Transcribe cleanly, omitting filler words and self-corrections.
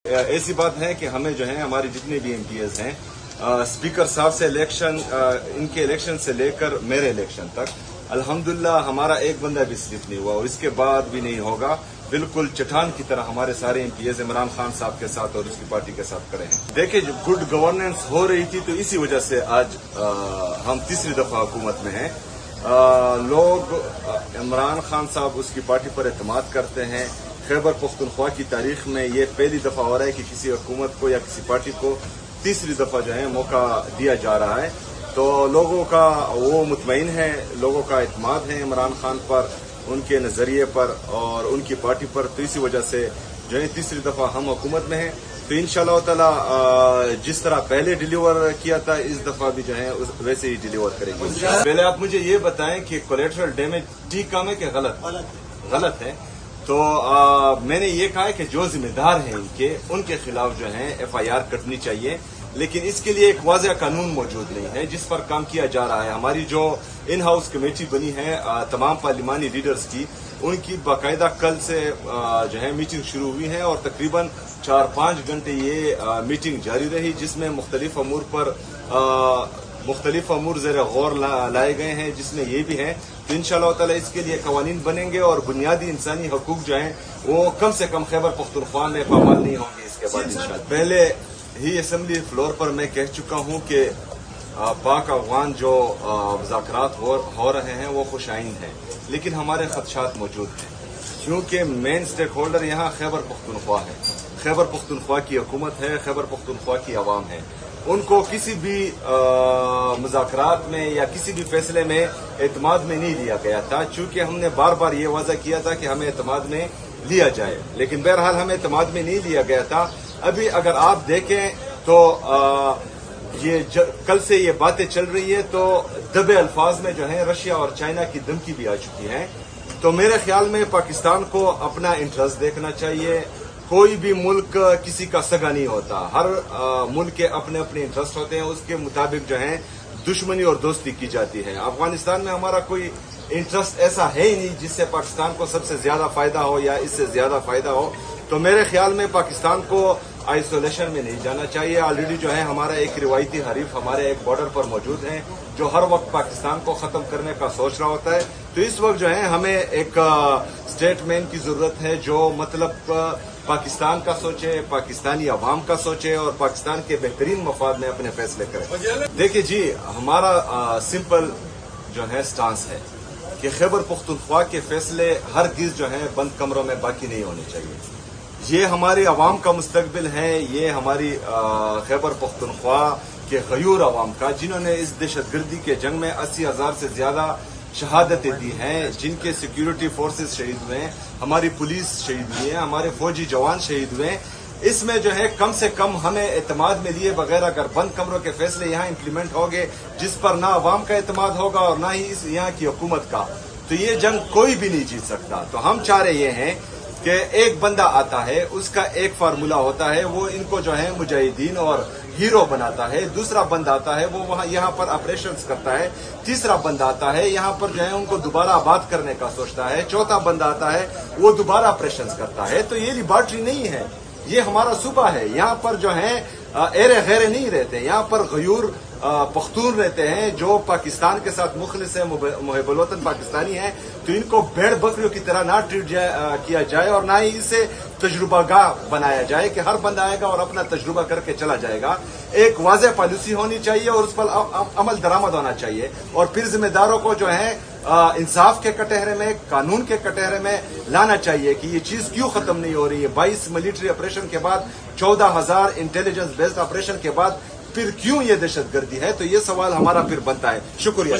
ایسی بات ہے کہ ہمیں جو ہے ہمارے جتنے بھی MPs ہیں اسپیکر صاحب سے الیکشن ان کے الیکشن سے لے کر میرے الیکشن تک الحمدللہ ہمارا ایک بندہ بھی سلپ نہیں ہوا اور اس کے بعد بھی نہیں ہوگا. بالکل چٹان کی طرح ہمارے سارے MPs عمران خان صاحب کے ساتھ اور اس کی پارٹی کے ساتھ کھڑے ہیں. دیکھیں جو گڈ گورننس ہو رہی تھی تو اسی وجہ سے آج ہم تیسری دفعہ حکومت میں ہیں. لوگ عمران خان صاحب اس کی پارٹی پر اعتماد کرتے ہیں. خیبر پختونخوا کی تاریخ میں یہ پہلی دفعہ ہو رہا ہے کہ کسی حکومت کو یا کسی پارٹی کو تیسری دفعہ جو ہے موقع دیا جا رہا ہے. تو لوگوں کا وہ مطمئن ہے, لوگوں کا اعتماد ہے عمران خان پر, ان کے نظریے پر اور ان کی پارٹی پر. تو اسی وجہ سے جو ہے تیسری دفعہ ہم حکومت میں ہیں. تو انشاءاللہ تعالی جس طرح پہلے ڈیلیور کیا تھا اس دفعہ بھی جو ہے ویسے ہی ڈیلیور کریں گے. پہلے آپ مجھے یہ بتائیں کہ کولیٹرل ڈیمیج ٹھیک کام ہے کہ غلط ہے؟ تو میں نے یہ کہا ہے کہ جو ذمہ دار ہیں ان کے خلاف جو ہے FIR کٹنی چاہیے, لیکن اس کے لیے ایک واضح قانون موجود نہیں ہے جس پر کام کیا جا رہا ہے. ہماری جو ان ہاؤس کمیٹی بنی ہے تمام پارلیمانی لیڈرز کی, ان کی باقاعدہ کل سے جو ہے میٹنگ شروع ہوئی ہے اور تقریباً 4-5 گھنٹے یہ میٹنگ جاری رہی, جس میں مختلف امور پر مختلف امور زیر غور لائے گئے ہیں, جس میں یہ بھی ہے. تو انشاءاللہ تعالی اس کے لیے قوانین بنیں گے اور بنیادی انسانی حقوق جو ہیں وہ کم سے کم خیبر پختونخوا میں پامال نہیں ہوں گے اس کے بعد انشاءاللہ. پہلے ہی اسمبلی فلور پر میں کہہ چکا ہوں کہ پاک افغان جو مذاکرات ہو رہے ہیں وہ خوش آئند ہیں, لیکن ہمارے خدشات موجود ہیں کیونکہ مین سٹیک ہولڈر یہاں خیبر پختونخوا ہے. خیبر پختونخوا کی حکومت ہے, خیبر پختونخوا کی عوام ہے. ان کو کسی بھی مذاکرات میں یا کسی بھی فیصلے میں اعتماد میں نہیں لیا گیا تھا, چونکہ ہم نے بار بار یہ واضح کیا تھا کہ ہمیں اعتماد میں لیا جائے, لیکن بہرحال ہمیں اعتماد میں نہیں لیا گیا تھا. ابھی اگر آپ دیکھیں تو یہ کل سے یہ باتیں چل رہی ہے تو دبے الفاظ میں جو ہے رشیا اور چائنا کی دھمکی بھی آ چکی ہے. تو میرے خیال میں پاکستان کو اپنا انٹرسٹ دیکھنا چاہیے. کوئی بھی ملک کسی کا سگا نہیں ہوتا, ہر ملک کے اپنے اپنے انٹرسٹ ہوتے ہیں, اس کے مطابق جو ہے دشمنی اور دوستی کی جاتی ہے. افغانستان میں ہمارا کوئی انٹرسٹ ایسا ہے ہی نہیں جس سے پاکستان کو سب سے زیادہ فائدہ ہو یا اس سے زیادہ فائدہ ہو. تو میرے خیال میں پاکستان کو آئسولیشن میں نہیں جانا چاہیے. آلریڈی جو ہے ہمارا ایک روایتی حریف ہمارے ایک بارڈر پر موجود ہیں جو ہر وقت پاکستان کو ختم کرنے کا سوچ رہا ہوتا ہے. تو اس وقت جو ہے ہمیں ایک اسٹیٹ مین کی ضرورت ہے جو مطلب پاکستان کا سوچے, پاکستانی عوام کا سوچے اور پاکستان کے بہترین مفاد میں اپنے فیصلے کرے. دیکھیں جی, ہمارا سمپل جو ہے سٹانس ہے کہ خیبر پختونخوا کے فیصلے ہرگز جو ہے بند کمروں میں باقی نہیں ہونے چاہیے. یہ ہماری عوام کا مستقبل ہے, یہ ہماری خیبر پختونخوا کے غیور عوام کا, جنہوں نے اس دہشت گردی کے جنگ میں 80,000 سے زیادہ شہادتیں دی ہیں, جن کے سیکیورٹی فورسز شہید ہوئے ہیں, ہماری پولیس شہید ہوئی ہے, ہمارے فوجی جوان شہید ہوئے ہیں. اس میں جو ہے کم سے کم ہمیں اعتماد میں لیے بغیر اگر بند کمروں کے فیصلے یہاں امپلیمنٹ ہوں گے جس پر نہ عوام کا اعتماد ہوگا اور نہ ہی یہاں کی حکومت کا, تو یہ جنگ کوئی بھی نہیں جیت سکتا. تو ہم چاہ رہے یہ ہیں کہ ایک بندہ آتا ہے, اس کا ایک فارمولا ہوتا ہے, وہ ان کو جو ہے مجاہدین اور ہیرو بناتا ہے. دوسرا بندہ آتا ہے وہ وہاں یہاں پر آپریشنز کرتا ہے. تیسرا بندہ آتا ہے یہاں پر جو ہے ان کو دوبارہ آباد کرنے کا سوچتا ہے. چوتھا بندہ آتا ہے وہ دوبارہ آپریشنز کرتا ہے. تو یہ لیبارٹری نہیں ہے, یہ ہمارا صوبہ ہے. یہاں پر جو ہے ایرے غیرے نہیں رہتے, یہاں پر غیور پختون رہتے ہیں جو پاکستان کے ساتھ مخلص ہیں, محب الوطن پاکستانی ہیں. تو ان کو بھیڑ بکریوں کی طرح نہ ٹریٹ کیا جائے اور نہ ہی اسے تجربہ گاہ بنایا جائے کہ ہر بندہ آئے گا اور اپنا تجربہ کر کے چلا جائے گا. ایک واضح پالیسی ہونی چاہیے اور اس پر عمل درآمد ہونا چاہیے, اور پھر ذمہ داروں کو جو ہے انصاف کے کٹہرے میں, قانون کے کٹہرے میں لانا چاہیے کہ یہ چیز کیوں ختم نہیں ہو رہی ہے. 22 ملٹری آپریشن کے بعد, 14,000 انٹیلیجنس بیسڈ آپریشن کے بعد پھر کیوں یہ دہشت گردی ہے. تو یہ سوال ہمارا پھر بنتا ہے. شکریہ.